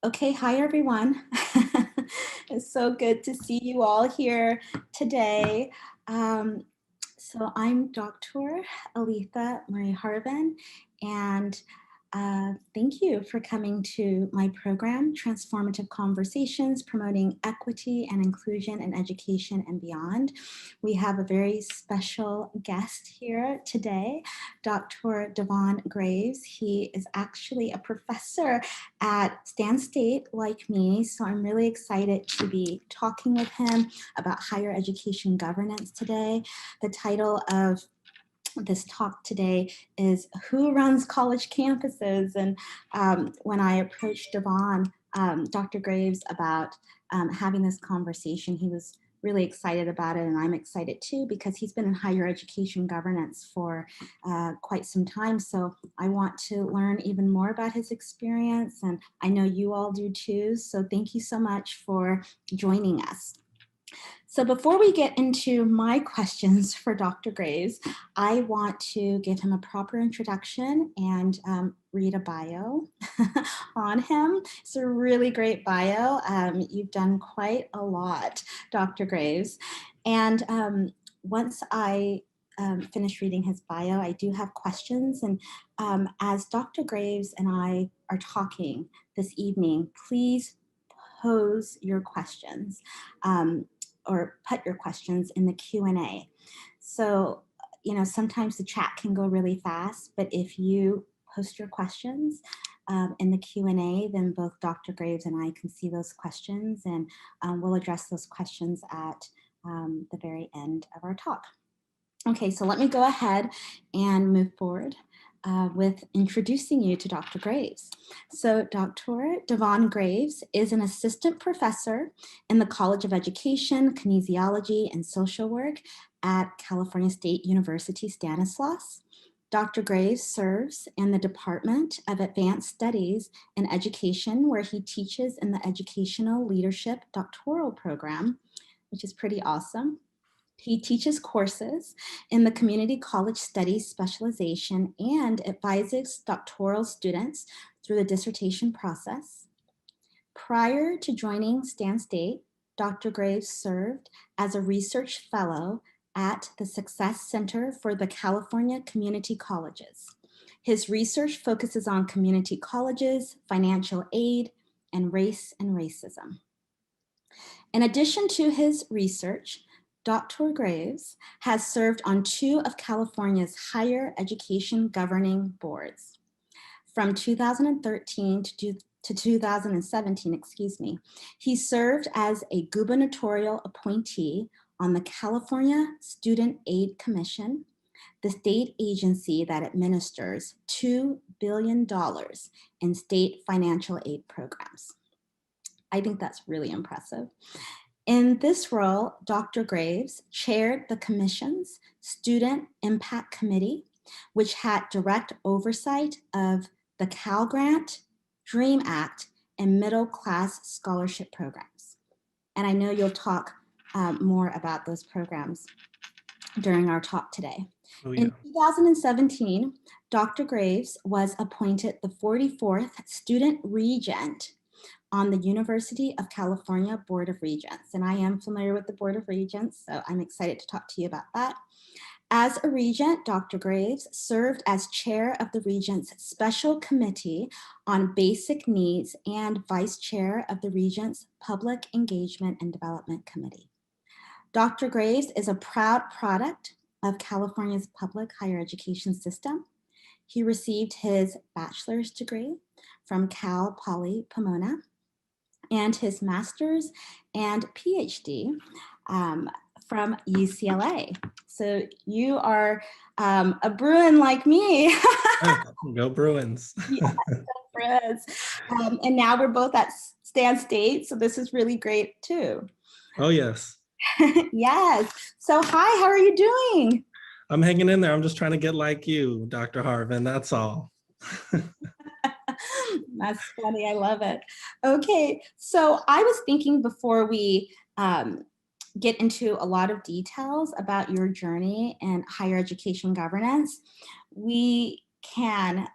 Okay, hi everyone. It's so good to see you all here today. Um, so I'm Dr. Aletha Harven, and thank you for coming to my program, Transformative Conversations, Promoting Equity and Inclusion in Education and Beyond. We have a very special guest here today, Dr. Devon Graves. He is actually a professor at Stan State like me, so I'm really excited to be talking with him about higher education governance today. The title of this talk today is Who Runs College Campuses? And when I approached Devon, Dr. Graves, about having this conversation, he was really excited about it, and I'm excited too, because he's been in higher education governance for quite some time. So I want to learn even more about his experience, and I know you all do too. So thank you so much for joining us. So before we get into my questions for Dr. Graves, I want to give him a proper introduction and read a bio on him. It's a really great bio. You've done quite a lot, Dr. Graves. And once I finish reading his bio, I do have questions. And as Dr. Graves and I are talking this evening, please pose your questions. Or put your questions in the Q&A. So, sometimes the chat can go really fast, but if you post your questions in the Q&A, then both Dr. Graves and I can see those questions, and we'll address those questions at the very end of our talk. Okay, so let me go ahead and move forward with introducing you to Dr. Graves. So Dr. Devon Graves is an assistant professor in the College of Education, Kinesiology, and Social Work at California State University, Stanislaus. Dr. Graves serves in the Department of Advanced Studies in Education, where he teaches in the Educational Leadership Doctoral Program, which is pretty awesome. He teaches courses in the Community College Studies specialization and advises doctoral students through the dissertation process. Prior to joining Stan State, Dr. Graves served as a research fellow at the Success Center for the California Community Colleges. His research focuses on community colleges, financial aid, and race and racism. In addition to his research, Dr. Graves has served on 2 of California's higher education governing boards. From 2013 to 2017, he served as a gubernatorial appointee on the California Student Aid Commission, the state agency that administers $2 billion in state financial aid programs. I think that's really impressive. In this role, Dr. Graves chaired the commission's Student Impact Committee, which had direct oversight of the Cal Grant, DREAM Act, and middle class scholarship programs. And I know you'll talk more about those programs during our talk today. Oh, yeah. In 2017, Dr. Graves was appointed the 44th Student Regent on the University of California Board of Regents. And I am familiar with the Board of Regents, so I'm excited to talk to you about that. As a regent, Dr. Graves served as chair of the Regents' Special Committee on Basic Needs and vice chair of the Regents' Public Engagement and Development Committee. Dr. Graves is a proud product of California's public higher education system. He received his bachelor's degree from Cal Poly Pomona and his master's and Ph.D. From UCLA. So you are a Bruin like me. Go Bruins. Yeah, go Bruins. And now we're both at Stan State, so this is really great too. Oh, yes. Yes. So hi, how are you doing? I'm hanging in there. I'm just trying to get like you, Dr. Harven, that's all. That's funny, I love it. Okay, so I was thinking before we get into a lot of details about your journey in higher education governance, we can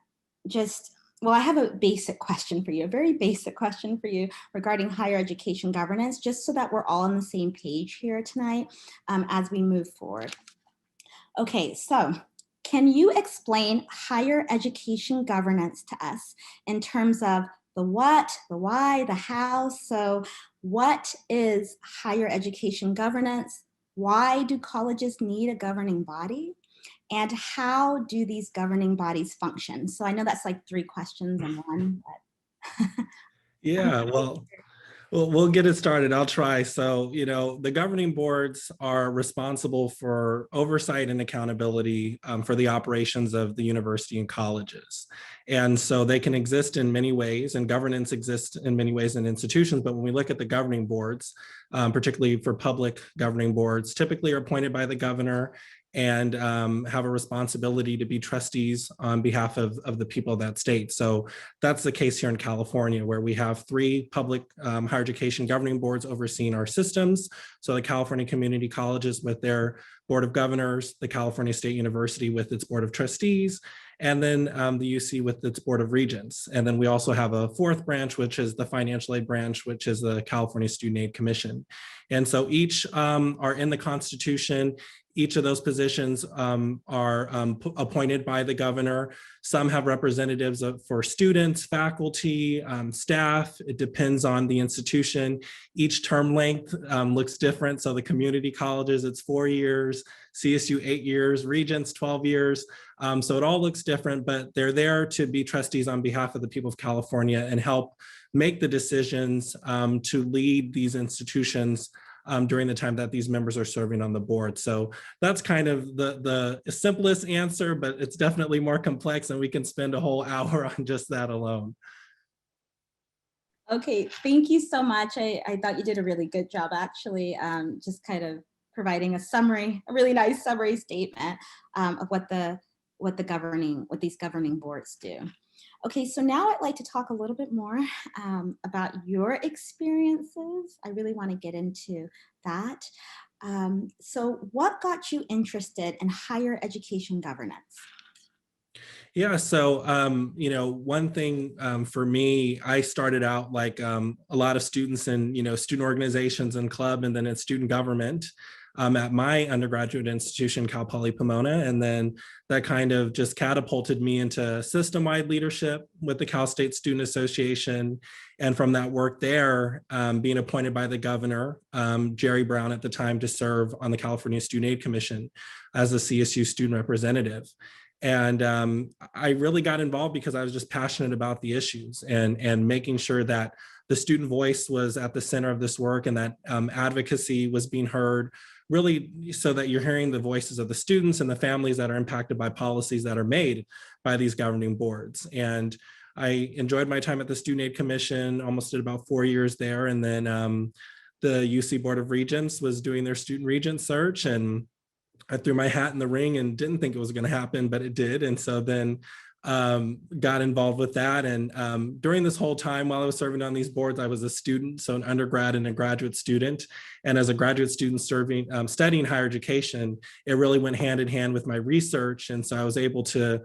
just well, I have a basic question for you, a very basic question for you regarding higher education governance, just so that we're all on the same page here tonight as we move forward. Okay, so can you explain higher education governance to us in terms of the what, the why, the how? So what is higher education governance? Why do colleges need a governing body? And how do these governing bodies function? So I know that's like 3 questions in one, but Yeah, well, we'll get it started. I'll try. So, the governing boards are responsible for oversight and accountability for the operations of the university and colleges. And so they can exist in many ways, and governance exists in many ways in institutions. But when we look at the governing boards, particularly for public governing boards, typically are appointed by the governor and have a responsibility to be trustees on behalf of the people of that state. So that's the case here in California, where we have 3 public higher education governing boards overseeing our systems. So the California Community Colleges with their Board of Governors, the California State University with its Board of Trustees, and then the UC with its Board of Regents. And then we also have a 4th branch, which is the financial aid branch, which is the California Student Aid Commission. And so each are in the Constitution. Each of those positions are appointed by the governor. Some have representatives for students, faculty, staff. It depends on the institution. Each term length looks different. So the community colleges, it's 4 years, CSU 8 years, Regents 12 years. So it all looks different, but they're there to be trustees on behalf of the people of California and help make the decisions to lead these institutions during the time that these members are serving on the board. So that's kind of the simplest answer, but it's definitely more complex, and we can spend a whole hour on just that alone. okay, thank you so much. I thought you did a really good job, actually, just kind of providing a summary, a really nice summary statement of what these governing boards do. Okay, so now I'd like to talk a little bit more about your experiences. I really want to get into that. So what got you interested in higher education governance? Yeah, so one thing for me, I started out like a lot of students in student organizations and club, and then in student government at my undergraduate institution, Cal Poly Pomona, and then that kind of just catapulted me into system-wide leadership with the Cal State Student Association, and from that work there, being appointed by the governor, Jerry Brown at the time, to serve on the California Student Aid Commission as a CSU student representative. And I really got involved because I was just passionate about the issues and making sure that the student voice was at the center of this work, and that advocacy was being heard, really so that you're hearing the voices of the students and the families that are impacted by policies that are made by these governing boards. And I enjoyed my time at the Student Aid Commission, almost did about 4 years there. And then the UC Board of Regents was doing their student regent search, and I threw my hat in the ring and didn't think it was going to happen, but it did. And so then got involved with that. And during this whole time while I was serving on these boards, I was a student, so an undergrad and a graduate student. And as a graduate student studying higher education, it really went hand in hand with my research. And so I was able to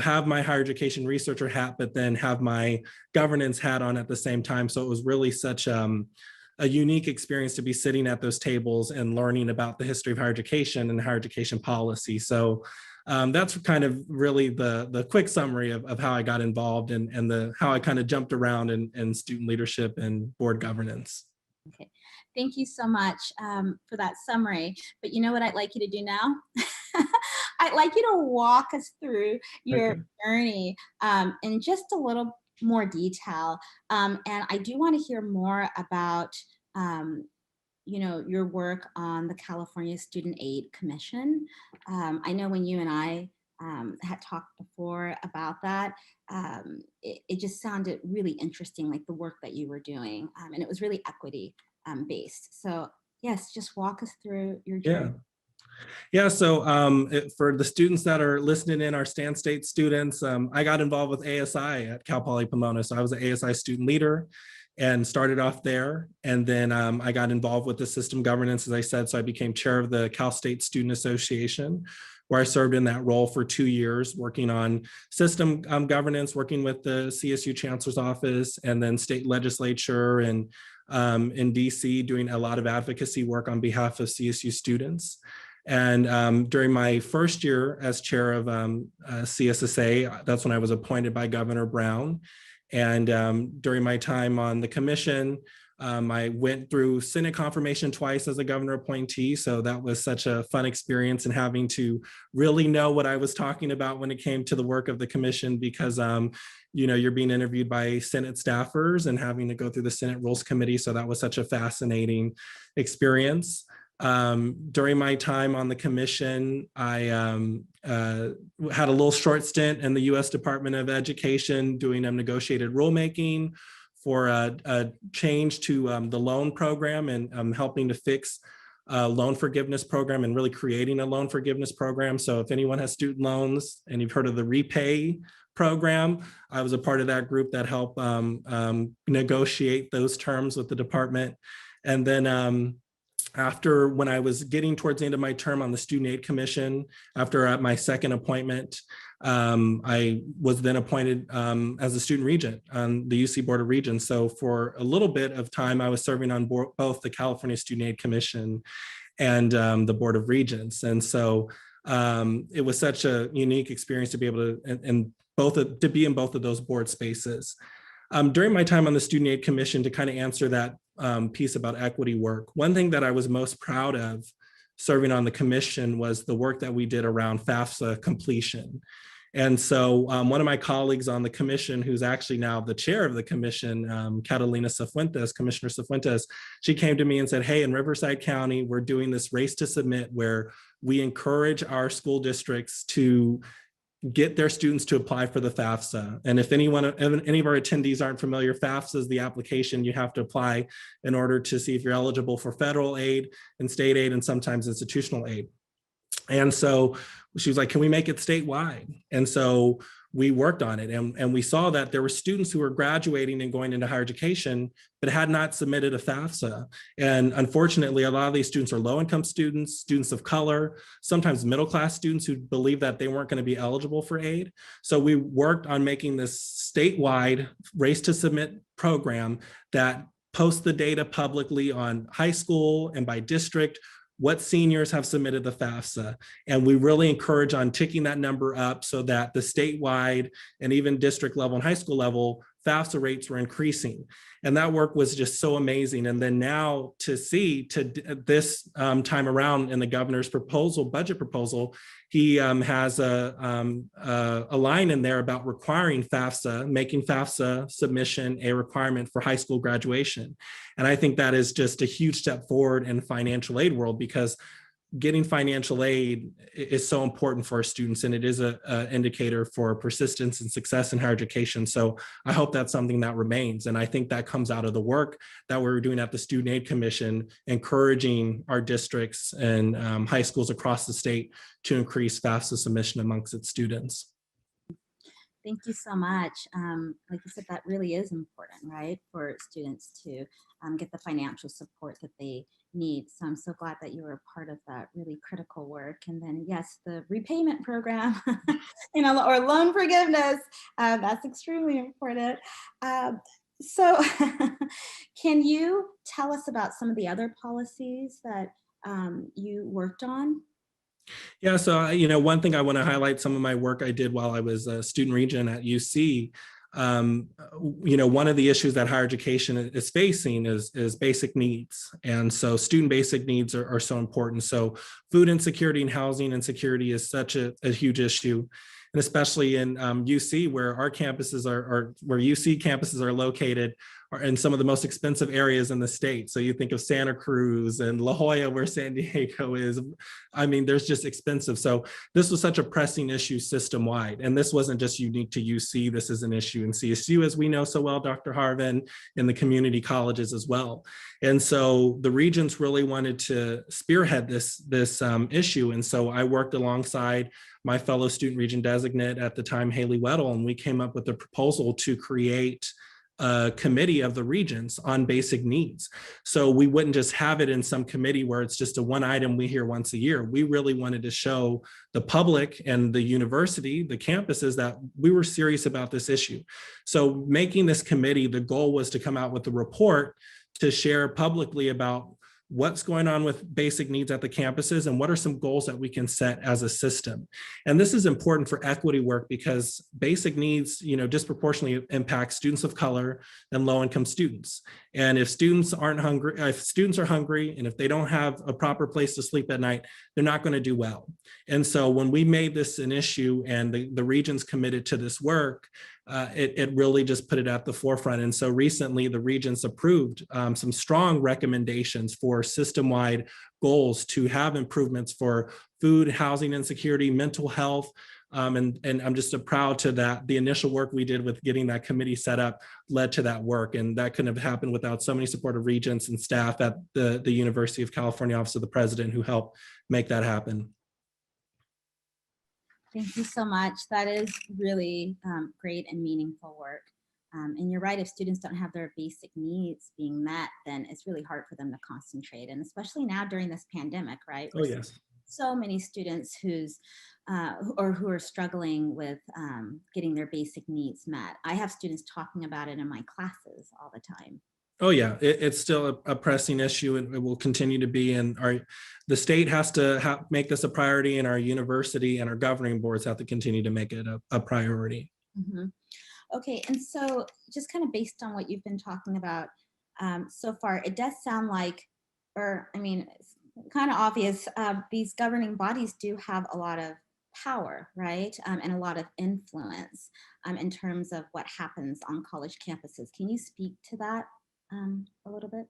have my higher education researcher hat, but then have my governance hat on at the same time. So it was really such a unique experience to be sitting at those tables and learning about the history of higher education and higher education policy. So that's kind of really the quick summary of how I got involved and how I kind of jumped around in student leadership and board governance. Okay, thank you so much for that summary. But you know what I'd like you to do now? I'd like you to walk us through your journey in just a little more detail. And I do want to hear more about your work on the California Student Aid Commission. I know when you and I had talked before about that, it just sounded really interesting, like the work that you were doing. And it was really equity based. So yes, just walk us through your journey. Yeah, so for the students that are listening in, our Stan State students, I got involved with ASI at Cal Poly Pomona. So I was an ASI student leader and started off there. And then I got involved with the system governance, as I said, so I became chair of the Cal State Student Association, where I served in that role for 2 years, working on system governance, working with the CSU Chancellor's Office, and then state legislature, and in DC, doing a lot of advocacy work on behalf of CSU students. And during my first year as chair of CSSA, that's when I was appointed by Governor Brown. And during my time on the commission, I went through Senate confirmation twice as a governor appointee. So that was such a fun experience, and having to really know what I was talking about when it came to the work of the commission, because you're being interviewed by Senate staffers and having to go through the Senate Rules Committee. So that was such a fascinating experience. During my time on the commission, I had a little short stint in the U.S. Department of Education doing negotiated rulemaking for a change to the loan program, and helping to fix a loan forgiveness program and really creating a loan forgiveness program. So if anyone has student loans and you've heard of the Repay program, I was a part of that group that helped negotiate those terms with the department. And then after, when I was getting towards the end of my term on the Student Aid Commission, after my second appointment, I was then appointed as a student regent on the UC Board of Regents. So for a little bit of time, I was serving on both the California Student Aid Commission and the Board of Regents. And so it was such a unique experience to be able to be in both of those board spaces. During my time on the Student Aid Commission, to kind of answer that piece about equity work, one thing that I was most proud of serving on the commission was the work that we did around FAFSA completion. And so one of my colleagues on the commission, who's actually now the chair of the commission, Catalina Cifuentes, Commissioner Cifuentes, she came to me and said, hey, in Riverside County, we're doing this race to submit where we encourage our school districts to get their students to apply for the FAFSA. And if any of our attendees aren't familiar, FAFSA is the application you have to apply in order to see if you're eligible for federal aid and state aid and sometimes institutional aid. And so she was like, can we make it statewide? And so we worked on it, and we saw that there were students who were graduating and going into higher education, but had not submitted a FAFSA. And unfortunately, a lot of these students are low-income students, students of color, sometimes middle-class students who believed that they weren't going to be eligible for aid. So we worked on making this statewide race to submit program that posts the data publicly on high school and by district, what seniors have submitted the FAFSA. And we really encourage on ticking that number up so that the statewide and even district level and high school level FAFSA rates were increasing. And that work was just so amazing. And then now to see this time around in the governor's budget proposal, he has a line in there about requiring FAFSA, making FAFSA submission a requirement for high school graduation. And I think that is just a huge step forward in the financial aid world, because getting financial aid is so important for our students, and it is an indicator for persistence and success in higher education. So I hope that's something that remains. And I think that comes out of the work that we're doing at the Student Aid Commission, encouraging our districts and high schools across the state to increase FAFSA submission amongst its students. Thank you so much. Like you said, that really is important, right, for students to get the financial support that they need. So I'm so glad that you were a part of that really critical work. And then, yes, the repayment program, or loan forgiveness, that's extremely important. So can you tell us about some of the other policies that you worked on? Yeah, so one thing I want to highlight, some of my work I did while I was a student regent at UC. One of the issues that higher education is facing is basic needs. And so student basic needs are so important. So food insecurity and housing insecurity is such a huge issue. And especially in UC, where our campuses where UC campuses are located, are in some of the most expensive areas in the state. So you think of Santa Cruz and La Jolla, where San Diego is. I mean, there's just expensive. So this was such a pressing issue system-wide. And this wasn't just unique to UC. This is an issue in CSU, as we know so well, Dr. Harven, in the community colleges as well. And so the regents really wanted to spearhead this issue. And so I worked alongside my fellow student regent designate at the time, Haley Weddle, and we came up with a proposal to create a committee of the regents on basic needs. So we wouldn't just have it in some committee where it's just a one item we hear once a year. We really wanted to show the public and the university, the campuses, that we were serious about this issue. So making this committee, the goal was to come out with a report to share publicly about what's going on with basic needs at the campuses and what are some goals that we can set as a system. And this is important for equity work because basic needs, disproportionately impact students of color and low-income students. And if students aren't hungry, if students are hungry and if they don't have a proper place to sleep at night, they're not going to do well. And so when we made this an issue and the regions committed to this work, it really just put it at the forefront. And so recently the regents approved some strong recommendations for system-wide goals to have improvements for food, housing insecurity, mental health. And I'm just proud to that the initial work we did with getting that committee set up led to that work. And that couldn't have happened without so many supportive regents and staff at the University of California Office of the President who helped make that happen. Thank you so much. That is really great and meaningful work. And you're right, if students don't have their basic needs being met, then it's really hard for them to concentrate. And especially now during this pandemic, right? Oh, yes. So many students who are struggling with getting their basic needs met. I have students talking about it in my classes all the time. Oh yeah, it's still a pressing issue, and it will continue to be. And the state has to make this a priority, and our university and our governing boards have to continue to make it a priority. Mm-hmm. Okay, and so just kind of based on what you've been talking about so far, it does sound like, it's kind of obvious, these governing bodies do have a lot of power, right? And a lot of influence in terms of what happens on college campuses. Can you speak to that a little bit?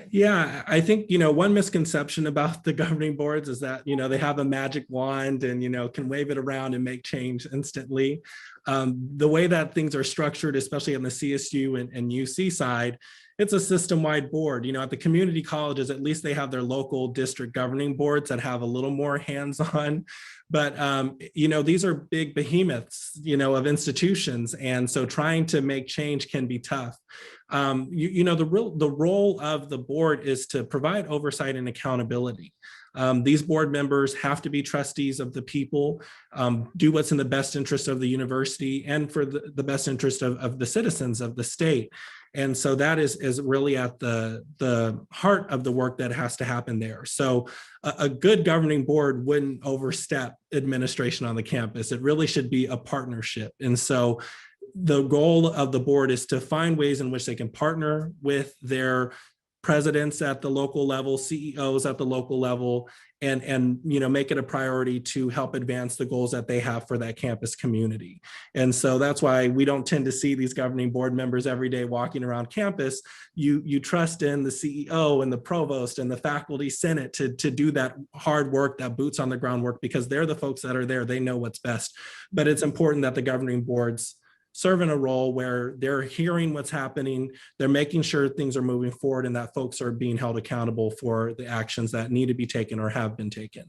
Yeah, I think, one misconception about the governing boards is that, they have a magic wand and, can wave it around and make change instantly. The way that things are structured, especially on the CSU and UC side, it's a system-wide board. At the community colleges, at least they have their local district governing boards that have a little more hands-on. But, these are big behemoths, of institutions. And so trying to make change can be tough. The role of the board is to provide oversight and accountability. These board members have to be trustees of the people, do what's in the best interest of the university and for the best interest of the citizens of the state. And so that is really at the heart of the work that has to happen there. So a good governing board wouldn't overstep administration on the campus. It really should be a partnership. And so the goal of the board is to find ways in which they can partner with their presidents at the local level, CEOs at the local level, and make it a priority to help advance the goals that they have for that campus community. And so that's why we don't tend to see these governing board members every day walking around campus. You trust in the CEO and the provost and the faculty senate to do that hard work, that boots on the ground work, because they're the folks that are there. They know what's best. But it's important that the governing boards serve in a role where they're hearing what's happening, they're making sure things are moving forward, and that folks are being held accountable for the actions that need to be taken or have been taken.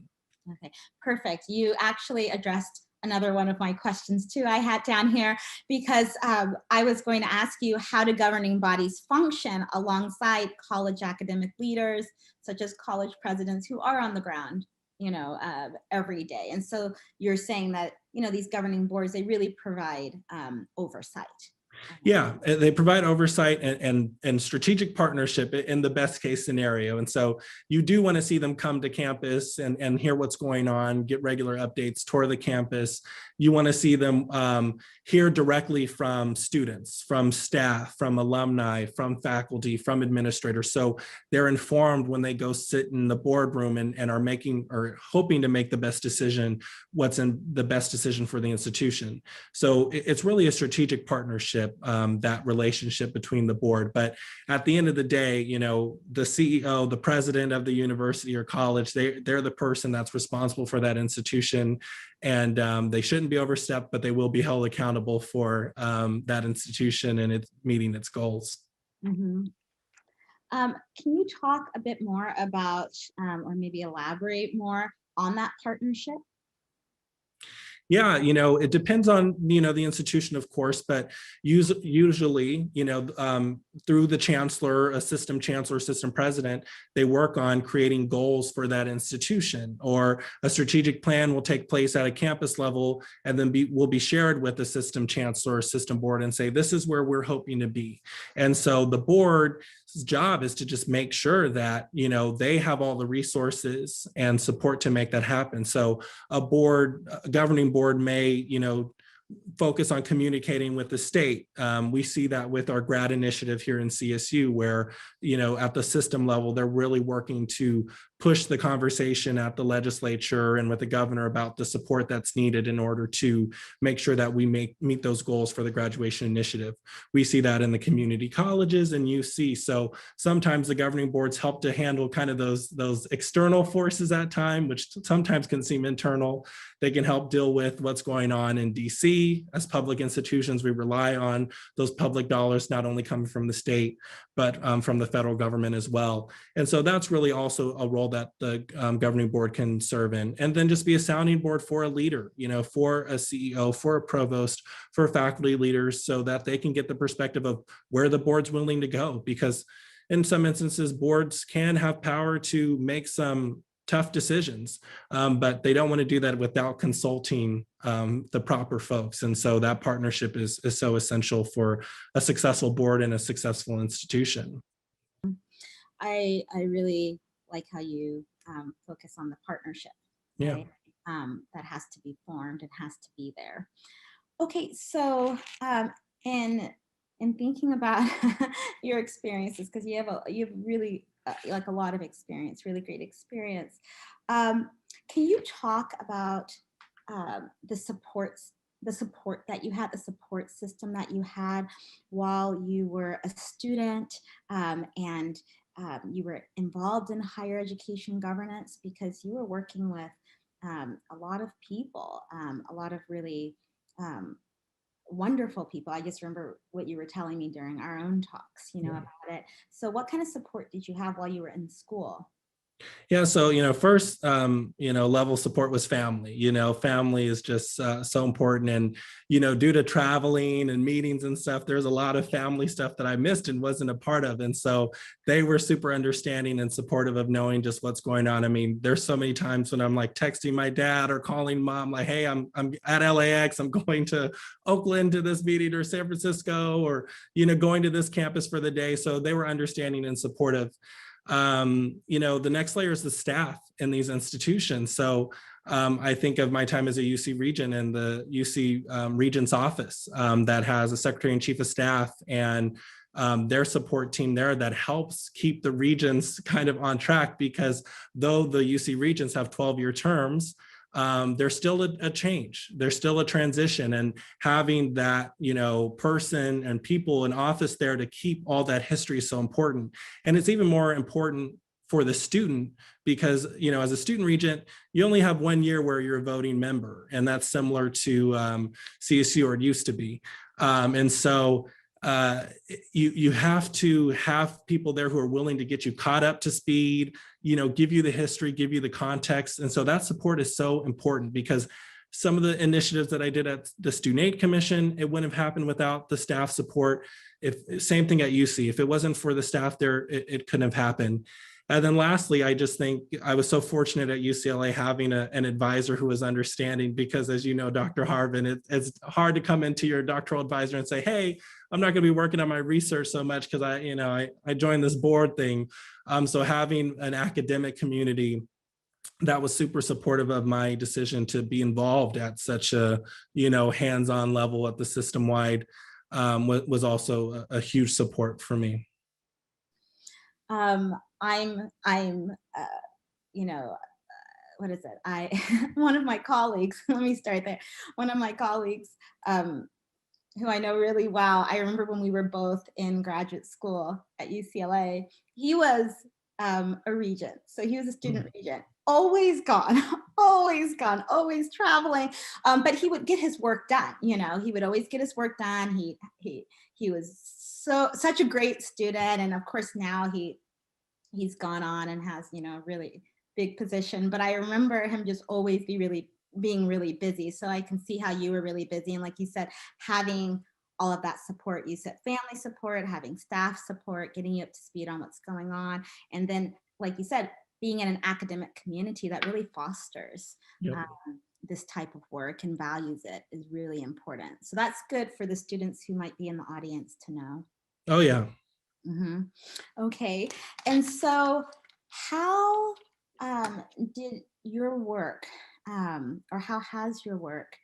Okay, perfect. You actually addressed another one of my questions too I had down here, because I was going to ask you, how do governing bodies function alongside college academic leaders, such as college presidents who are on the ground, every day? And so you're saying that, these governing boards, they really provide oversight. Yeah, they provide oversight and strategic partnership in the best case scenario. And so you do want to see them come to campus and hear what's going on, get regular updates, tour the campus. You want to see them hear directly from students, from staff, from alumni, from faculty, from administrators. So they're informed when they go sit in the boardroom and are making or hoping to make the best decision, what's in the best decision for the institution. So it's really a strategic partnership, that relationship between the board. But at the end of the day, the CEO, the president of the university or college, they're the person that's responsible for that institution. And they shouldn't be overstepped, but they will be held accountable for that institution and its meeting its goals. Mm-hmm. Can you talk a bit more about, or maybe elaborate more on that partnership? Yeah, it depends on, the institution, of course, but usually, through the chancellor, a system president, they work on creating goals for that institution, or a strategic plan will take place at a campus level and then will be shared with the system chancellor or system board and say, this is where we're hoping to be. And so the board's job is to just make sure that, they have all the resources and support to make that happen. So a governing board may, focus on communicating with the state. We see that with our grad initiative here in CSU, where, at the system level, they're really working to push the conversation at the legislature and with the governor about the support that's needed in order to make sure that we meet those goals for the graduation initiative. We see that in the community colleges and UC. So sometimes the governing boards help to handle kind of those external forces at time, which sometimes can seem internal. They can help deal with what's going on in DC. As public institutions, we rely on those public dollars, not only coming from the state, but from the federal government as well. And so that's really also a role that the governing board can serve in. And then just be a sounding board for a leader, for a CEO, for a provost, for faculty leaders, so that they can get the perspective of where the board's willing to go. Because in some instances, boards can have power to make some tough decisions, but they don't want to do that without consulting the proper folks. And so that partnership is so essential for a successful board and a successful institution. I really like how you focus on the partnership, right? Yeah. That has to be formed and has to be there. Okay, so in thinking about your experiences, because you have really like a lot of experience, really great experience. Can you talk about the support that you had, the support system that you had while you were a student, and you were involved in higher education governance, because you were working with a lot of people, a lot of really wonderful people. I just remember what you were telling me during our own talks, about it. So what kind of support did you have while you were in school? Yeah, so first, level support was family. Family is just so important, and due to traveling and meetings and stuff, there's a lot of family stuff that I missed and wasn't a part of, and so they were super understanding and supportive of knowing just what's going on. I mean, there's so many times when I'm like texting my dad or calling mom, like, "Hey, I'm at LAX. I'm going to Oakland to this meeting, or San Francisco, or going to this campus for the day." So they were understanding and supportive. The next layer is the staff in these institutions. So I think of my time as a UC Regent and the UC Regent's office that has a secretary and chief of staff and their support team there that helps keep the regents kind of on track, because though the UC Regents have 12-year terms, there's still a change, there's still a transition, and having that person and people in office there to keep all that history is so important. And it's even more important for the student, because as a student regent, you only have 1 year where you're a voting member, and that's similar to CSU, or it used to be. And so you have to have people there who are willing to get you caught up to speed, give you the history, give you the context. And so that support is so important, because some of the initiatives that I did at the Student Aid Commission, it wouldn't have happened without the staff support. Same thing at UC, if it wasn't for the staff there, it couldn't have happened. And then lastly, I just think I was so fortunate at UCLA having an advisor who was understanding, because as you know, Dr. Harven, it's hard to come into your doctoral advisor and say, "Hey, I'm not going to be working on my research so much because I joined this board thing." So having an academic community that was super supportive of my decision to be involved at such a hands-on level at the system-wide was also a huge support for me. I'm what is it? One of my colleagues, let me start there. One of my colleagues, who I know really well, I remember when we were both in graduate school at UCLA, he was a regent. So he was a student regent, always gone, always gone, always traveling. But he would get his work done. He would always get his work done. He was such a great student. And of course now he's gone on and has, really big position. But I remember him just always be really being really busy. So I can see how you were really busy. And like you said, having all of that support, you said family support, having staff support, getting you up to speed on what's going on. And then, like you said, being in an academic community that really fosters Yep. this type of work and values it is really important. So that's good for the students who might be in the audience to know. Oh yeah. Mm-hmm. Okay. And so how did your work, or how has your work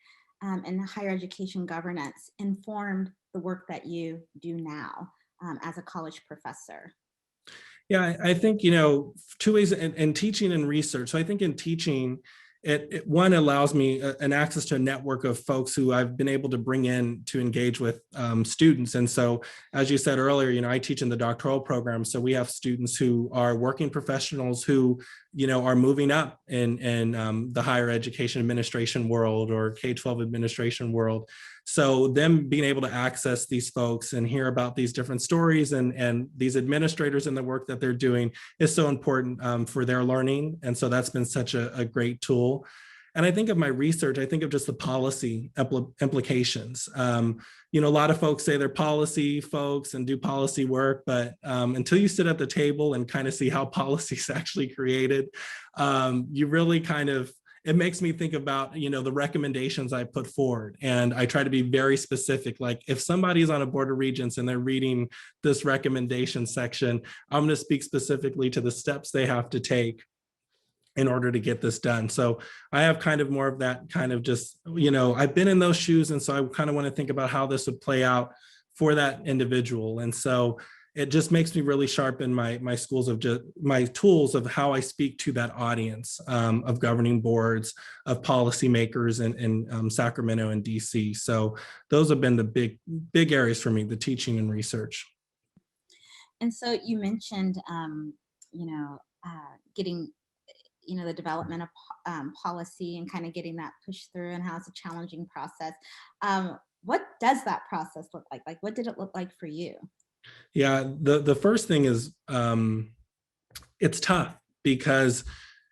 in higher education governance informed the work that you do now as a college professor? Yeah, I think, two ways in teaching and research. So I think in teaching, one allows me an access to a network of folks who I've been able to bring in to engage with students. And so, as you said earlier, I teach in the doctoral program. So we have students who are working professionals who, are moving up in the higher education administration world or K-12 administration world. So them being able to access these folks and hear about these different stories and these administrators and the work that they're doing is so important for their learning. And so that's been such a great tool. And I think of my research, I think of just the policy implications. A lot of folks say they're policy folks and do policy work, but until you sit at the table and kind of see how policy is actually created, you really it makes me think about, the recommendations I put forward. And I try to be very specific. Like if somebody's on a board of regents and they're reading this recommendation section, I'm going to speak specifically to the steps they have to take in order to get this done. So I have kind of more of that kind of just, I've been in those shoes. And so I kind of want to think about how this would play out for that individual. And so it just makes me really sharpen my schools of just my tools of how I speak to that audience of governing boards, of policymakers in Sacramento and DC. So those have been the big areas for me, the teaching and research. And so you mentioned, getting, the development of policy and kind of getting that pushed through and how it's a challenging process. What does that process look like? Like, what did it look like for you? Yeah, the first thing is it's tough because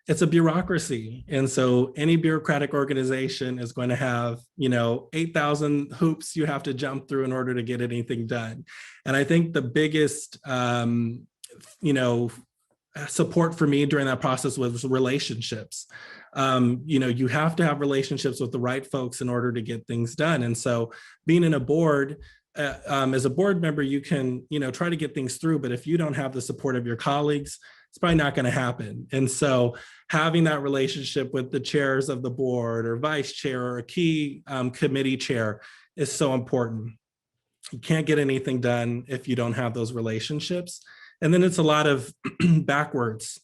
it's a bureaucracy. And so any bureaucratic organization is going to have, 8,000 hoops you have to jump through in order to get anything done. And I think the biggest, support for me during that process was relationships. You have to have relationships with the right folks in order to get things done. And so being in a board, as a board member, you can, try to get things through, but if you don't have the support of your colleagues, it's probably not going to happen. And so having that relationship with the chairs of the board or vice chair or a key committee chair is so important. You can't get anything done if you don't have those relationships. And then it's a lot of backwards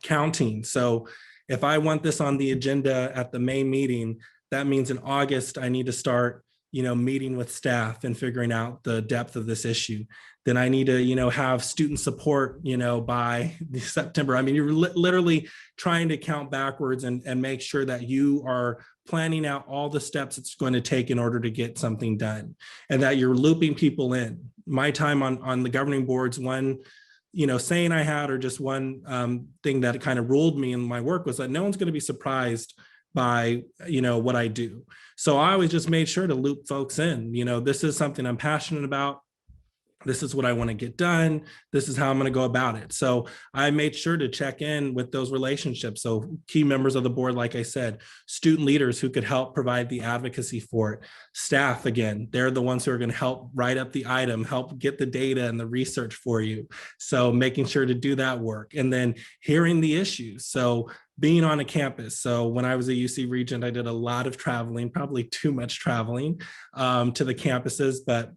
counting. So if I want this on the agenda at the May meeting, that means in August, I need to start, meeting with staff and figuring out the depth of this issue. Then I need to, have student support, by September. I mean, you're literally trying to count backwards and make sure that you are planning out all the steps it's going to take in order to get something done and that you're looping people in. My time on the governing boards, one, saying I had, or just one thing that kind of ruled me in my work was that no one's going to be surprised by, what I do. So I always just made sure to loop folks in, this is something I'm passionate about. This is what I want to get done. This is how I'm going to go about it. So I made sure to check in with those relationships. So key members of the board, like I said, student leaders who could help provide the advocacy for it. Staff, again, they're the ones who are going to help write up the item, help get the data and the research for you. So making sure to do that work and then hearing the issues. So being on a campus. So when I was a UC Regent, I did a lot of traveling, probably too much traveling to the campuses, but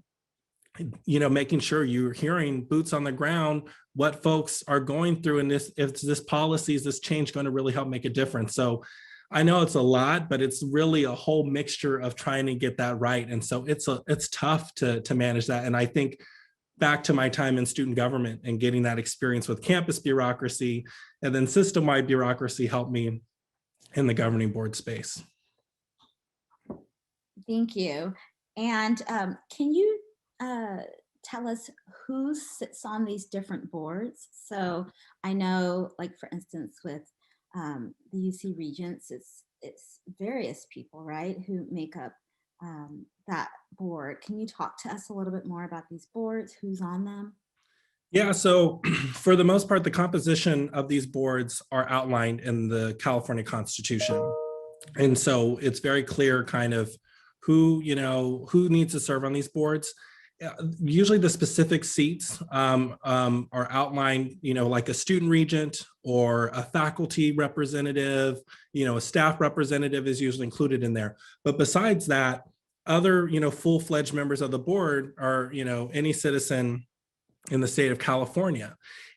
making sure you're hearing boots on the ground, what folks are going through in this, if this policy, is this change going to really help make a difference? So I know it's a lot, but it's really a whole mixture of trying to get that right. And so it's tough to manage that. And I think back to my time in student government and getting that experience with campus bureaucracy and then system-wide bureaucracy helped me in the governing board space. Thank you. And can you tell us who sits on these different boards? So I know, like for instance, with the UC Regents, it's it's various people, right, who make up that board. Can you talk to us a little bit more about these boards, who's on them? Yeah, so for the most part, the composition of these boards are outlined in the California Constitution. And so it's very clear kind of who needs to serve on these boards. Usually the specific seats are outlined, like a student regent or a faculty representative, a staff representative is usually included in there. But besides that, other, full-fledged members of the board are, any citizen in the state of California.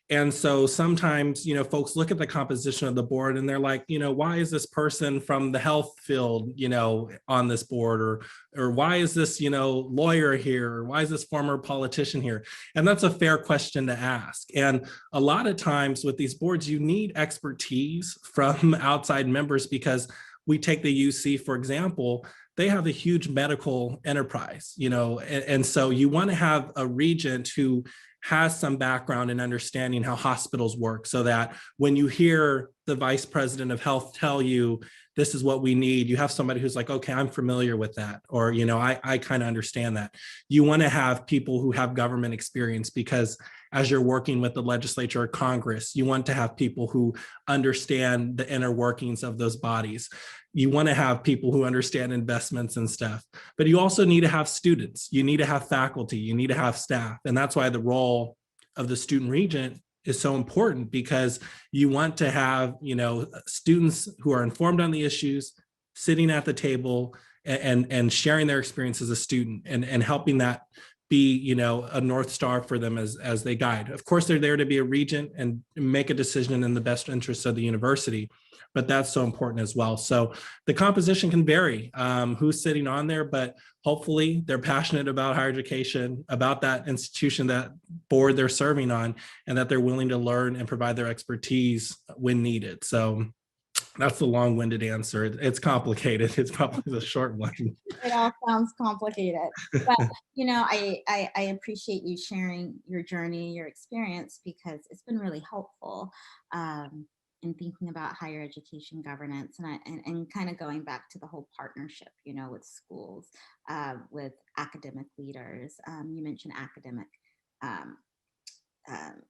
And so sometimes, folks look at the composition of the board and they're like, why is this person from the health field, on this board, or why is this, lawyer here, or why is this former politician here? And that's a fair question to ask. And a lot of times with these boards, you need expertise from outside members, because we take the UC, for example, they have a huge medical enterprise, and so you want to have a regent who has some background in understanding how hospitals work, so that when you hear the vice president of health tell you, this is what we need, you have somebody who's like, okay, I'm familiar with that, or, I kind of understand that. You want to have people who have government experience, because as you're working with the legislature or Congress, you want to have people who understand the inner workings of those bodies. You want to have people who understand investments and stuff, but you also need to have students, you need to have faculty, you need to have staff. And that's why the role of the student regent is so important, because you want to have, students who are informed on the issues, sitting at the table and sharing their experience as a student, and helping that be, a North Star for them as they guide. Of course, they're there to be a regent and make a decision in the best interest of the university, but that's so important as well. So the composition can vary, who's sitting on there, but hopefully they're passionate about higher education, about that institution, that board they're serving on, and that they're willing to learn and provide their expertise when needed. So that's the long-winded answer. It's complicated. It's probably the short one. It all sounds complicated, but I appreciate you sharing your journey, your experience, because it's been really helpful in thinking about higher education governance, and kind of going back to the whole partnership, with schools, with academic leaders. You mentioned academic, um,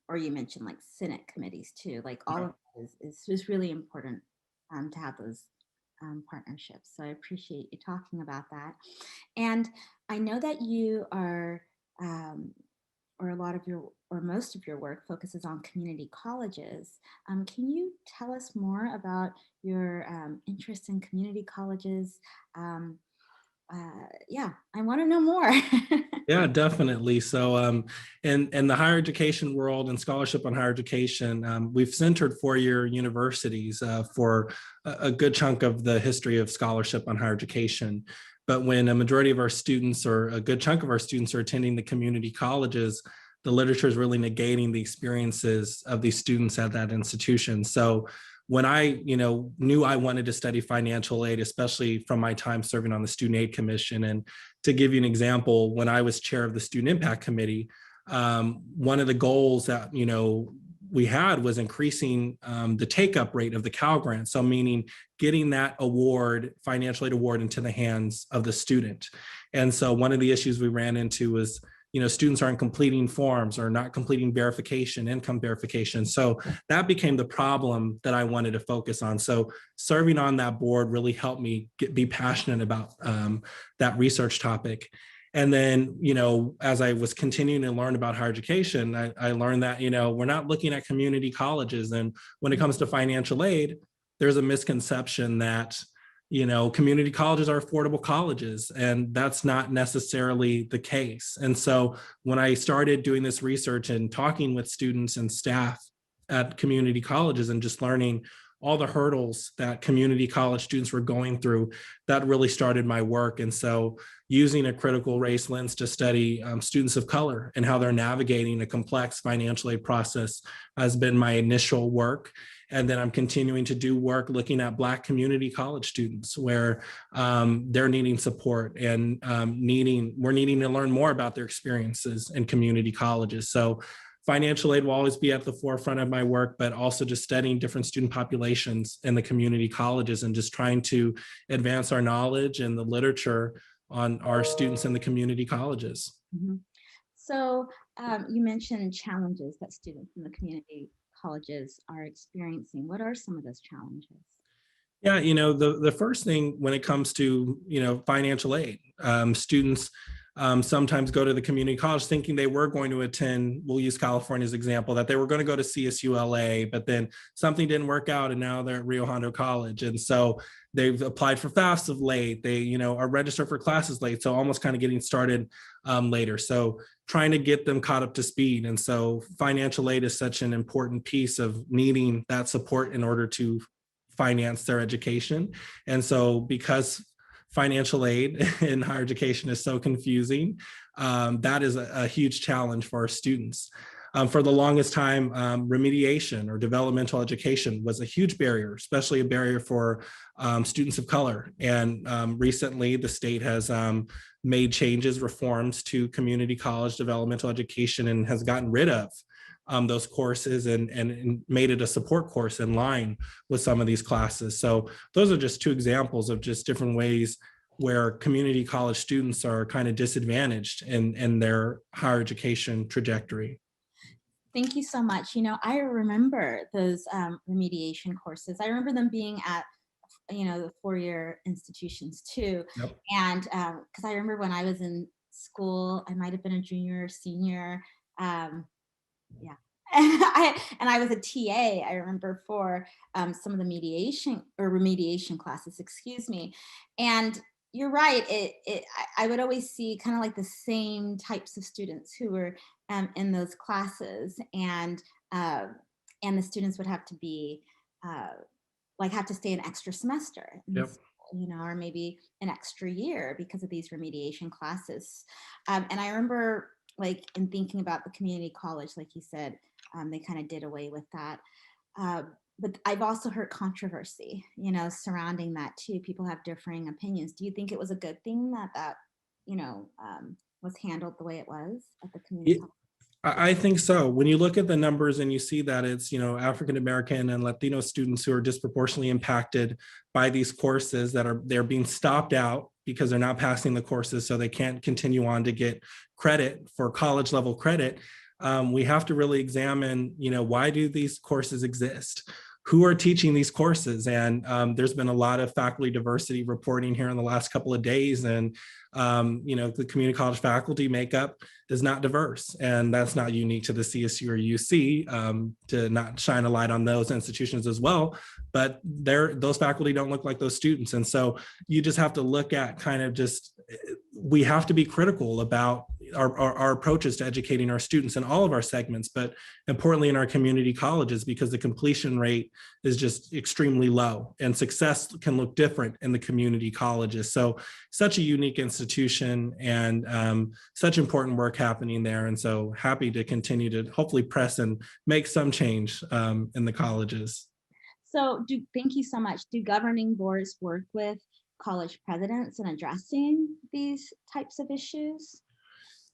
or you mentioned like Senate committees too. Like all of that is just really important to have those partnerships. So I appreciate you talking about that. And I know that you are, or a lot of your, or most of your work focuses on community colleges. Can you tell us more about your interest in community colleges? Yeah, I want to know more. Yeah, definitely. So in the higher education world and scholarship on higher education, we've centered four-year universities for a good chunk of the history of scholarship on higher education. But when a majority of our students, or a good chunk of our students, are attending the community colleges, the literature is really negating the experiences of these students at that institution. So when I, knew I wanted to study financial aid, especially from my time serving on the Student Aid Commission, and to give you an example, when I was chair of the Student Impact Committee, one of the goals that, we had was increasing the take-up rate of the Cal Grant. So meaning getting that award, financial aid award, into the hands of the student. And so one of the issues we ran into was, students aren't completing forms, or not completing verification, income verification. So that became the problem that I wanted to focus on. So serving on that board really helped me be passionate about that research topic. And then, as I was continuing to learn about higher education, I learned that, we're not looking at community colleges. And when it comes to financial aid, there's a misconception that, community colleges are affordable colleges, and that's not necessarily the case. And so when I started doing this research and talking with students and staff at community colleges, and just learning all the hurdles that community college students were going through, that really started my work. And so using a critical race lens to study students of color and how they're navigating a complex financial aid process has been my initial work. And then I'm continuing to do work looking at Black community college students, where they're needing support, and we're needing to learn more about their experiences in community colleges. So financial aid will always be at the forefront of my work, but also just studying different student populations in the community colleges and just trying to advance our knowledge and the literature on our students in the community colleges. Mm-hmm. So you mentioned challenges that students in the community colleges are experiencing. What are some of those challenges? Yeah, the first thing when it comes to, financial aid, students sometimes go to the community college thinking they were going to attend, we'll use California's example, that they were going to go to CSULA, but then something didn't work out and now they're at Rio Hondo College. And so they've applied for FAFSA late, they, are registered for classes late. So almost kind of getting started later. So trying to get them caught up to speed. And so financial aid is such an important piece of needing that support in order to finance their education. And so because financial aid in higher education is so confusing, that is a huge challenge for our students. For the longest time, remediation or developmental education was a huge barrier, especially a barrier for students of color. And recently, the state has made changes, reforms to community college developmental education and has gotten rid of those courses and made it a support course in line with some of these classes. So those are just two examples of just different ways where community college students are kind of disadvantaged in their higher education trajectory. Thank you so much. I remember those remediation courses. I remember them being at, the four-year institutions too. Yep. And because I remember when I was in school, I might have been a junior or senior. Yeah. And I was a TA, I remember, for some of the mediation or remediation classes, excuse me. And you're right, I would always see kind of like the same types of students who were in those classes, and the students would have to be have to stay an extra semester in school, or maybe an extra year because of these remediation classes. And I remember, in thinking about the community college, like you said, they kind of did away with that. But I've also heard controversy, surrounding that too. People have differing opinions. Do you think it was a good thing that was handled the way it was at the community college? I think so. When you look at the numbers and you see that it's, African American and Latino students who are disproportionately impacted by these courses they're being stopped out because they're not passing the courses, so they can't continue on to get credit for college level credit. We have to really examine, why do these courses exist? Who are teaching these courses? And there's been a lot of faculty diversity reporting here in the last couple of days. And, the community college faculty makeup is not diverse. And that's not unique to the CSU or UC, to not shine a light on those institutions as well. But those faculty don't look like those students. And so you just have to look at we have to be critical about our approaches to educating our students in all of our segments, but importantly in our community colleges, because the completion rate is just extremely low and success can look different in the community colleges. So such a unique institution and such important work happening there. And so happy to continue to hopefully press and make some change in the colleges. So thank you so much. Do governing boards work with college presidents in addressing these types of issues?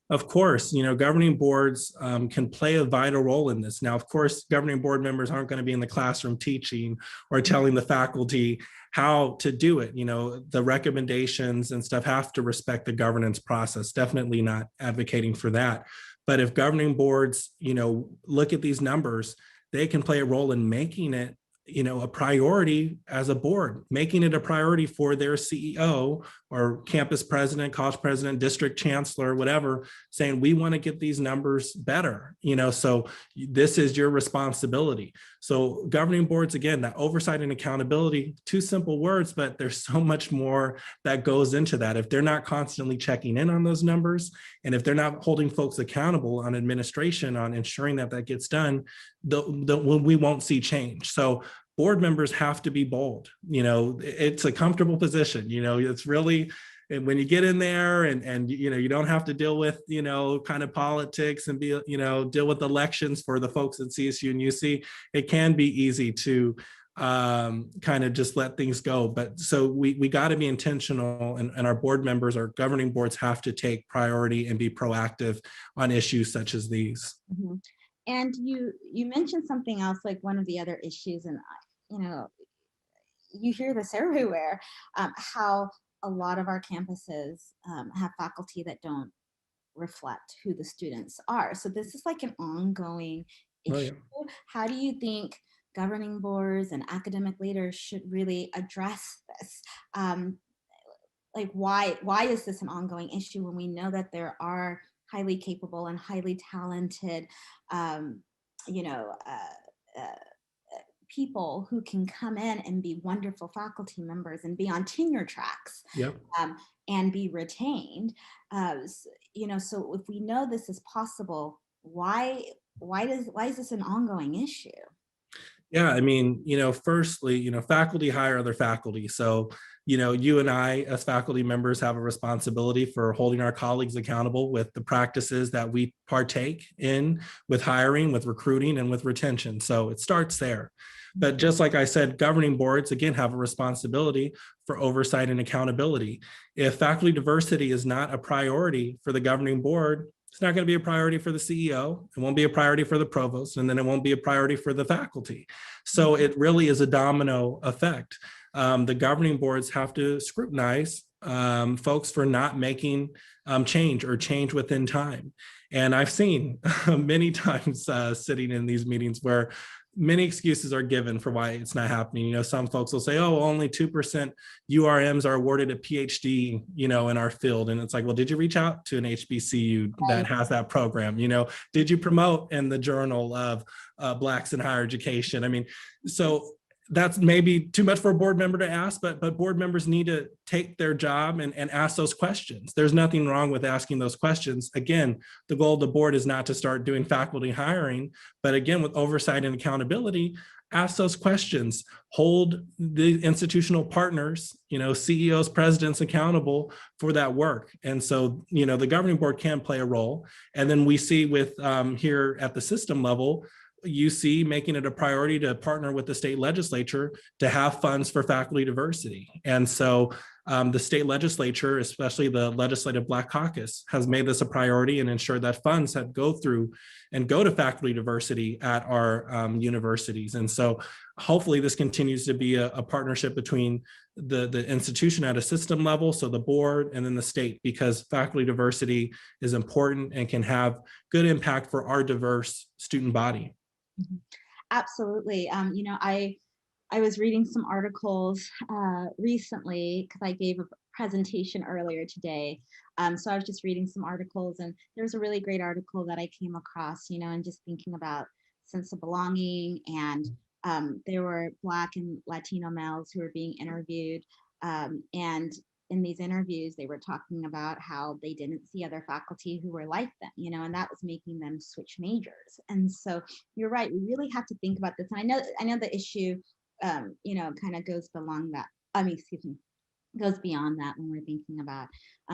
Of course, governing boards can play a vital role in this. Now, of course, governing board members aren't going to be in the classroom teaching or telling the faculty how to do it. The recommendations and stuff have to respect the governance process. Definitely not advocating for that. But if governing boards, look at these numbers, they can play a role in making it a priority as a board, making it a priority for their CEO or campus president, college president, district chancellor, whatever, saying, we want to get these numbers better, so this is your responsibility. So governing boards, again, that oversight and accountability, two simple words, but there's so much more that goes into that. If they're not constantly checking in on those numbers, and if they're not holding folks accountable on administration, on ensuring that gets done, we won't see change. So board members have to be bold. It's a comfortable position. It's really, when you get in there and you don't have to deal with, kind of politics and deal with elections for the folks at CSU and UC, it can be easy to kind of just let things go. But so we got to be intentional, and our board members, our governing boards have to take priority and be proactive on issues such as these. Mm-hmm. And you mentioned something else, like one of the other issues, and you know, you hear this everywhere, how a lot of our campuses have faculty that don't reflect who the students are. So this is like an ongoing Oh, issue. yeah. How do you think governing boards and academic leaders should really address this? Like why is this an ongoing issue when we know that there are highly capable and highly talented, um, you know, people who can come in and be wonderful faculty members and be on tenure tracks, Yep. um, and be retained. So if we know this is possible, why is this an ongoing issue? Yeah, I mean, firstly, faculty hire other faculty. So, you and I as faculty members have a responsibility for holding our colleagues accountable with the practices that we partake in with hiring, with recruiting, and with retention. So it starts there. But just like I said, governing boards, again, have a responsibility for oversight and accountability. If faculty diversity is not a priority for the governing board, it's not going to be a priority for the CEO. It won't be a priority for the provost, and then it won't be a priority for the faculty. So it really is a domino effect. The governing boards have to scrutinize folks for not making change or change within time. And I've seen many times sitting in these meetings where many excuses are given for why it's not happening. Some folks will say, oh, only 2% URMs are awarded a PhD, in our field. And it's like, well, did you reach out to an HBCU that has that program? Did you promote in the Journal of Blacks in Higher Education? I mean, so that's maybe too much for a board member to ask, but board members need to take their job and ask those questions. There's nothing wrong with asking those questions. Again, the goal of the board is not to start doing faculty hiring, but again, with oversight and accountability, ask those questions, hold the institutional partners, CEOs, presidents accountable for that work. And so, the governing board can play a role. And then we see with here at the system level, UC making it a priority to partner with the state legislature to have funds for faculty diversity. And so the state legislature, especially the Legislative Black Caucus, has made this a priority and ensured that funds that go through and go to faculty diversity at our universities. And so hopefully this continues to be a partnership between the institution at a system level, so the board, and then the state, because faculty diversity is important and can have good impact for our diverse student body. Absolutely. I was reading some articles recently because I gave a presentation earlier today. So I was just reading some articles, and there's a really great article that I came across, and just thinking about sense of belonging. And there were Black and Latino males who were being interviewed. And in these interviews, they were talking about how they didn't see other faculty who were like them, and that was making them switch majors. And so you're right, we really have to think about this. And I know the issue, kind of goes along that, goes beyond that when we're thinking about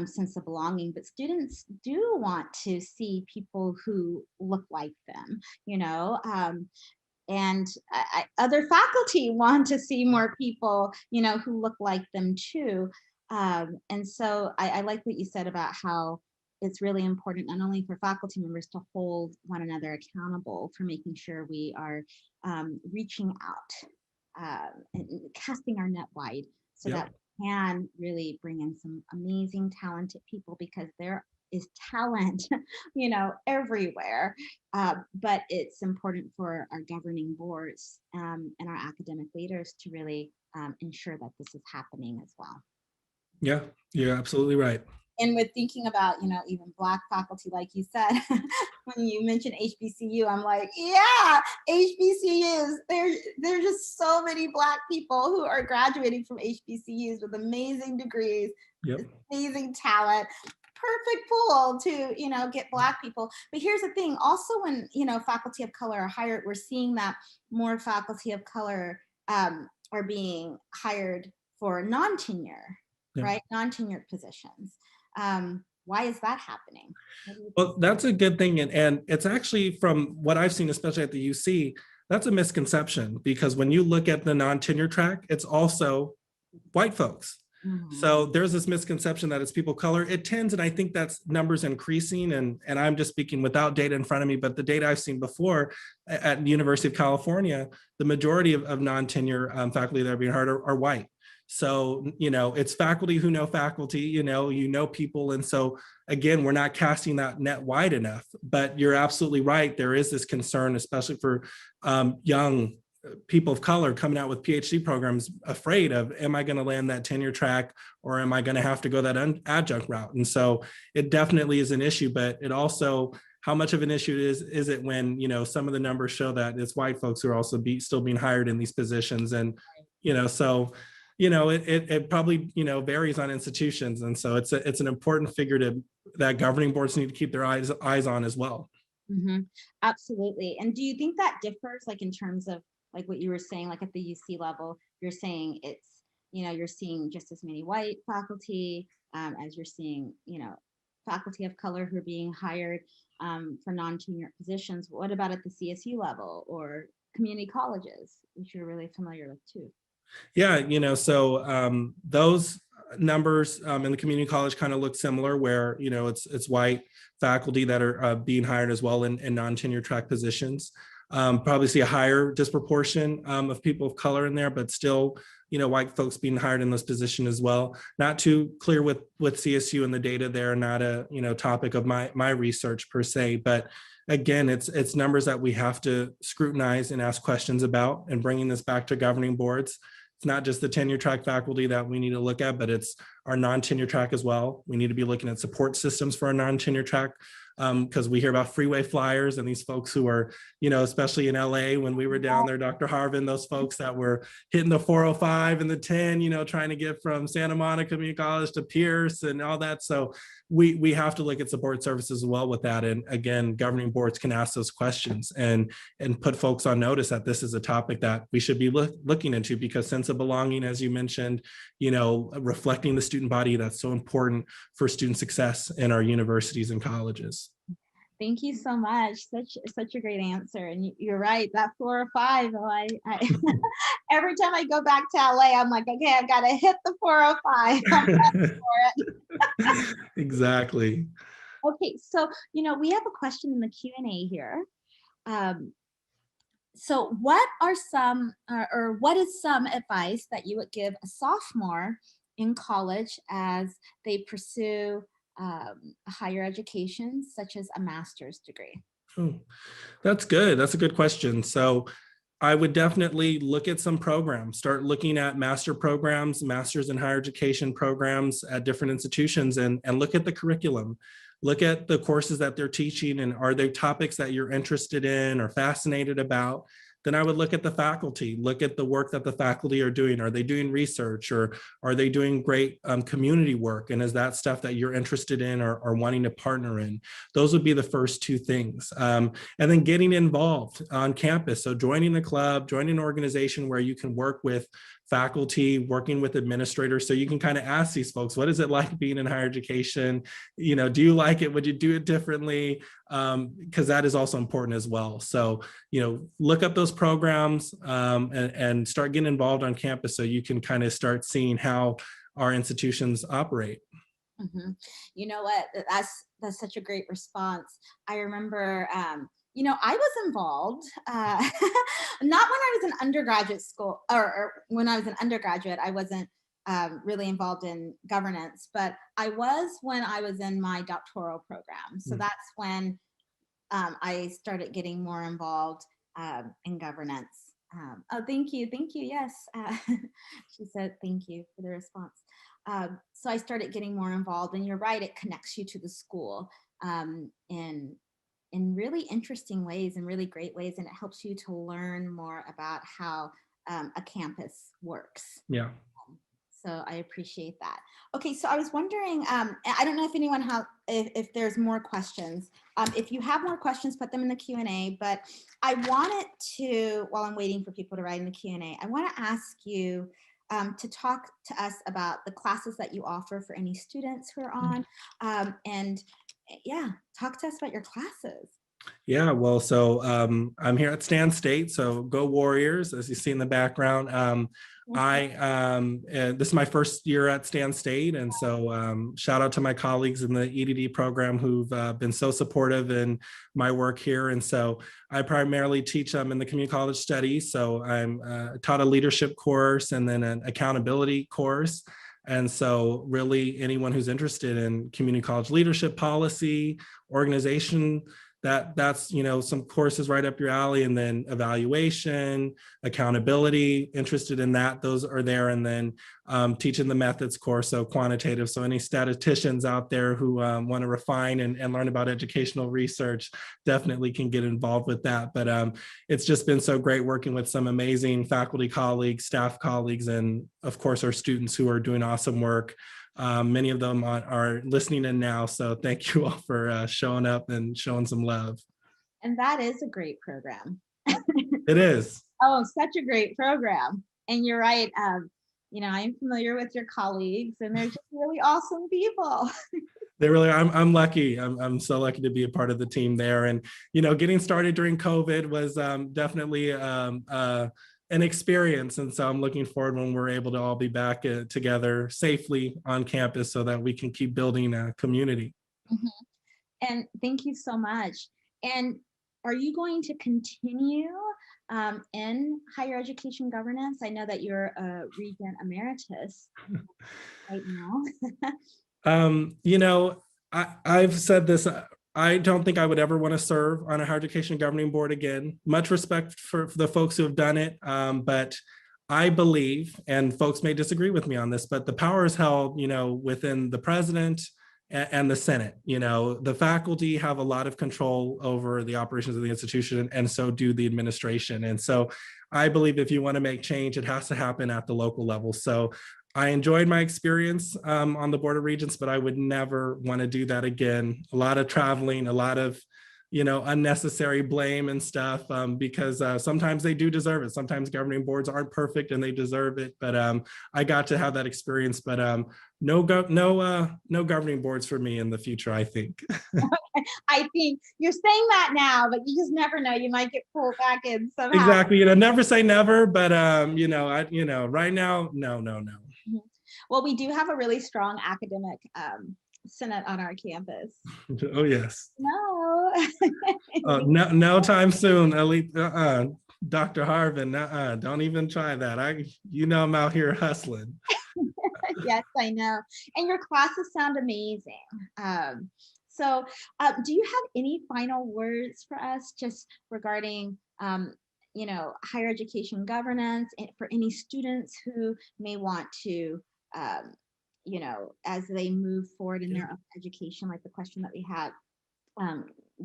sense of belonging. But students do want to see people who look like them, and other faculty want to see more people, who look like them too. And so I like what you said about how it's really important not only for faculty members to hold one another accountable for making sure we are reaching out and casting our net wide, so that we can really bring in some amazing, talented people, because there is talent, everywhere. But it's important for our governing boards and our academic leaders to really ensure that this is happening as well. Yeah, you're absolutely right. And with thinking about, even Black faculty, like you said, when you mentioned HBCU, I'm like, yeah, HBCUs, there's just so many Black people who are graduating from HBCUs with amazing degrees, amazing talent, perfect pool to, get Black people. But here's the thing, also when, faculty of color are hired, we're seeing that more faculty of color are being hired for non-tenure, right? Non-tenured positions. Why is that happening? Well, that's a good thing. And it's actually, from what I've seen, especially at the UC, that's a misconception, because when you look at the non-tenure track, it's also white folks. Mhm. So there's this misconception that it's people of color. It tends, and I think that's numbers increasing. And I'm just speaking without data in front of me, but the data I've seen before at the University of California, the majority of non-tenure faculty that are being hired are white. So, it's faculty who know faculty, people. And so again, we're not casting that net wide enough, but you're absolutely right. There is this concern, especially for young people of color coming out with PhD programs, afraid of, am I going to land that tenure track, or am I going to have to go that adjunct route? And so it definitely is an issue, but it also, how much of an issue is it when, some of the numbers show that it's white folks who are also still being hired in these positions. And, so, it probably, varies on institutions. And so it's an important figure that governing boards need to keep their eyes on as well. Mm-hmm. Absolutely. And do you think that differs, like in terms of like what you were saying, like at the UC level, you're saying it's, you're seeing just as many white faculty as you're seeing, faculty of color who are being hired for non-tenure positions. What about at the CSU level or community colleges, which you're really familiar with too? Yeah, so those numbers in the community college kind of look similar, where it's white faculty that are being hired as well in non-tenure track positions. Probably see a higher disproportion of people of color in there, but still, white folks being hired in this position as well. Not too clear with CSU and the data there, not a topic of my research per se, but again, it's numbers that we have to scrutinize and ask questions about, and bringing this back to governing boards. It's not just the tenure track faculty that we need to look at, but it's our non-tenure track as well. We need to be looking at support systems for our non-tenure track, because we hear about freeway flyers and these folks who are, especially in LA when we were down there, Dr. Harven, those folks that were hitting the 405 and the 10, trying to get from Santa Monica Community College to Pierce and all that. So we have to look at support services as well with that. And again, governing boards can ask those questions and put folks on notice that this is a topic that we should be looking into, because sense of belonging, as you mentioned, reflecting the student body, that's so important for student success in our universities and colleges. Thank you so much. Such a great answer. And you're right, that 405. Oh, I every time I go back to LA, I'm like, okay, I gotta hit the 405. I'm ready for it. Exactly. Okay, so we have a question in the Q&A here. So what are some or what is some advice that you would give a sophomore in college as they pursue higher education, such as a master's degree? Oh, that's good. That's a good question. So I would definitely look at some programs, start looking at master programs, masters in higher education programs at different institutions, and look at the curriculum. Look at the courses that they're teaching, and are they topics that you're interested in or fascinated about? Then I would look at the faculty, look at the work that the faculty are doing. Are they doing research, or are they doing great community work? And is that stuff that you're interested in or wanting to partner in? Those would be the first two things. And then getting involved on campus. So joining the club, joining an organization where you can work with faculty, working with administrators, so you can kind of ask these folks, what is it like being in higher education? Do you like it? Would you do it differently? Because that is also important as well. So, look up those programs and start getting involved on campus, so you can kind of start seeing how our institutions operate. Mm-hmm. You know what? That's such a great response. I remember, I was involved, not when I was in undergraduate school, or when I was an undergraduate, I wasn't really involved in governance, but I was when I was in my doctoral program. So that's when I started getting more involved in governance. Oh, thank you. Thank you. Yes. She said, thank you for the response. So I started getting more involved, and you're right, it connects you to the school in really interesting ways and really great ways, and it helps you to learn more about how a campus works. Yeah. So I appreciate that. Okay, so I was wondering, I don't know if anyone if there's more questions. If you have more questions, put them in the Q&A, but I wanted to, while I'm waiting for people to write in the Q&A, I want to ask you to talk to us about the classes that you offer for any students who are on, and yeah, talk to us about your classes. Yeah, well, so I'm here at Stan State, so go Warriors, as you see in the background. This is my first year at Stan State, and so shout out to my colleagues in the EDD program who've been so supportive in my work here. And so I primarily teach in the community college studies. So I'm taught a leadership course and then an accountability course. And so really anyone who's interested in community college leadership policy, organization, that's some courses right up your alley, and then evaluation, accountability, interested in that, those are there. And then teaching the methods course, so quantitative. So any statisticians out there who want to refine and learn about educational research definitely can get involved with that. But it's just been so great working with some amazing faculty colleagues, staff colleagues, and of course our students who are doing awesome work. Many of them are listening in now. So thank you all for showing up and showing some love. And that is a great program. It is. Oh, such a great program. And you're right. I'm familiar with your colleagues, and they're just really awesome people. They really are. I'm lucky. I'm so lucky to be a part of the team there. And, getting started during COVID was definitely an experience. And so I'm looking forward when we're able to all be back together safely on campus so that we can keep building a community. Mm-hmm. And thank you so much. And are you going to continue in higher education governance? I know that you're a Regent Emeritus right now. I've said this. I don't think I would ever want to serve on a higher education governing board again. Much respect for the folks who have done it. But I believe, and folks may disagree with me on this, but the power is held, within the president and the Senate. The faculty have a lot of control over the operations of the institution, and so do the administration. And so I believe if you want to make change, it has to happen at the local level. So I enjoyed my experience on the Board of Regents, but I would never want to do that again. A lot of traveling, a lot of, unnecessary blame and stuff, because sometimes they do deserve it. Sometimes governing boards aren't perfect and they deserve it. But I got to have that experience. But no governing boards for me in the future, I think. I think you're saying that now, but you just never know. You might get pulled back in somehow. Exactly. Never say never. But right now, no. Well, we do have a really strong academic senate on our campus. Oh, yes. No. No time soon, Dr. Harven, don't even try that. I'm out here hustling. Yes, I know. And your classes sound amazing. So do you have any final words for us just regarding higher education governance, and for any students who may want to as they move forward in their own education, like the question that we had,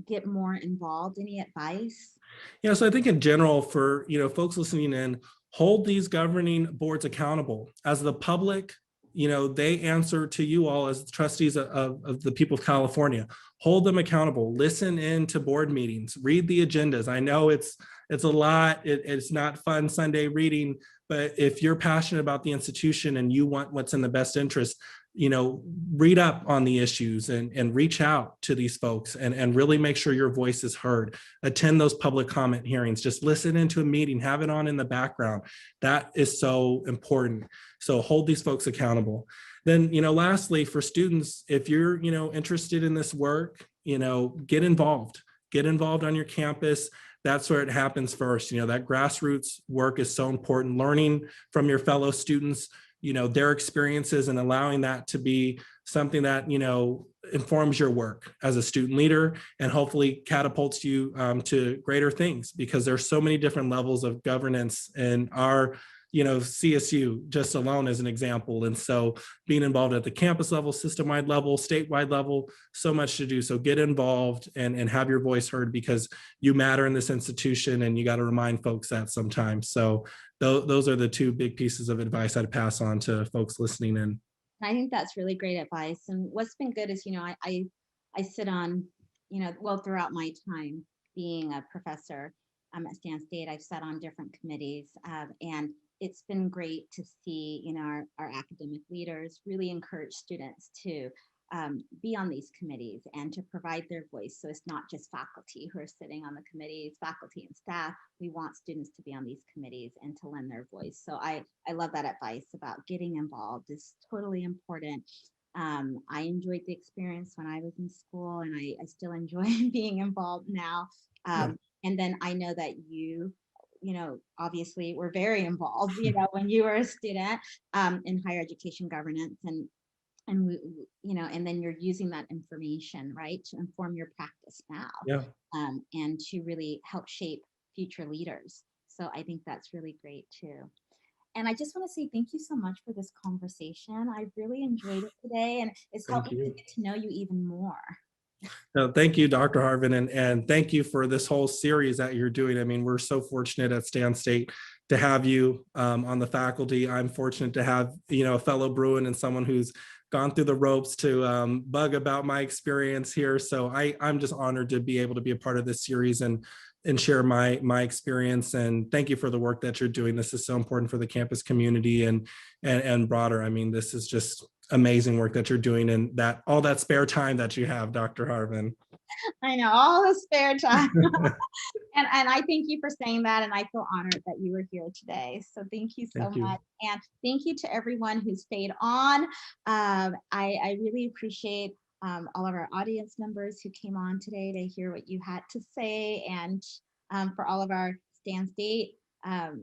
get more involved? Any advice? Yeah, so I think in general for folks listening in, hold these governing boards accountable. As the public, they answer to you all as trustees of the people of California. Hold them accountable. Listen in to board meetings. Read the agendas. I know it's a lot. It's not fun Sunday reading, but if you're passionate about the institution and you want what's in the best interest, read up on the issues and reach out to these folks and really make sure your voice is heard. Attend those public comment hearings. Just listen into a meeting, have it on in the background. That is so important. So hold these folks accountable. Then, lastly, for students, if you're, interested in this work, get involved. Get involved on your campus. That's where it happens first. That grassroots work is so important. Learning from your fellow students, their experiences, and allowing that to be something that, informs your work as a student leader and hopefully catapults you to greater things, because there's so many different levels of governance in our CSU just alone as an example. And so being involved at the campus level, system-wide level, statewide level, so much to do. So get involved and have your voice heard, because you matter in this institution, and you got to remind folks that sometimes. So those are the two big pieces of advice I'd pass on to folks listening in. I think that's really great advice. And what's been good is, I sit on, throughout my time being a professor at Stan State, I've sat on different committees, and it's been great to see, our academic leaders really encourage students to be on these committees and to provide their voice. So it's not just faculty who are sitting on the committees, faculty and staff. We want students to be on these committees and to lend their voice. So I love that advice about getting involved. It's totally important. I enjoyed the experience when I was in school, and I still enjoy being involved now. And then I know that you know, obviously were very involved, you know, when you were a student in higher education governance, and we, you know, and then you're using that information, right, to inform your practice now, Yeah. and to really help shape future leaders. So I think that's really great too. And I just want to say thank you so much for this conversation. I really enjoyed it today, and it's helped Thank me to you. get to know you even more. No, thank you, Dr. Harven, and thank you for this whole series that you're doing. I mean, we're so fortunate at Stan State to have you on the faculty. I'm fortunate to have, you know, a fellow Bruin and someone who's gone through the ropes to bug about my experience here. So I'm just honored to be able to be a part of this series and share my experience. And thank you for the work that you're doing. This is so important for the campus community and broader. I mean, this is just amazing work that you're doing, and that all that spare time that you have, Dr. Harven. I know, all the spare time. And I thank you for saying that, and I feel honored that you were here today. So thank you so Thank you. much, and thank you to everyone who stayed on. I really appreciate all of our audience members who came on today to hear what you had to say, and for all of our Stan State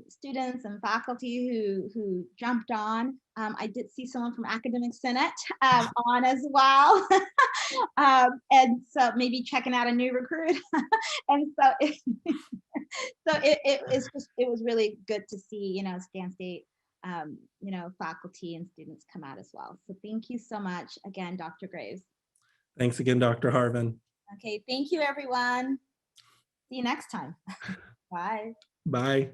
students and faculty who jumped on. I did see someone from Academic Senate on as well. And so maybe checking out a new recruit. And so it was really good to see, you know, Stan State, you know, faculty and students come out as well. So thank you so much again, Dr. Graves. Thanks again, Dr. Harven. Okay, thank you, everyone. See you next time. Bye. Bye.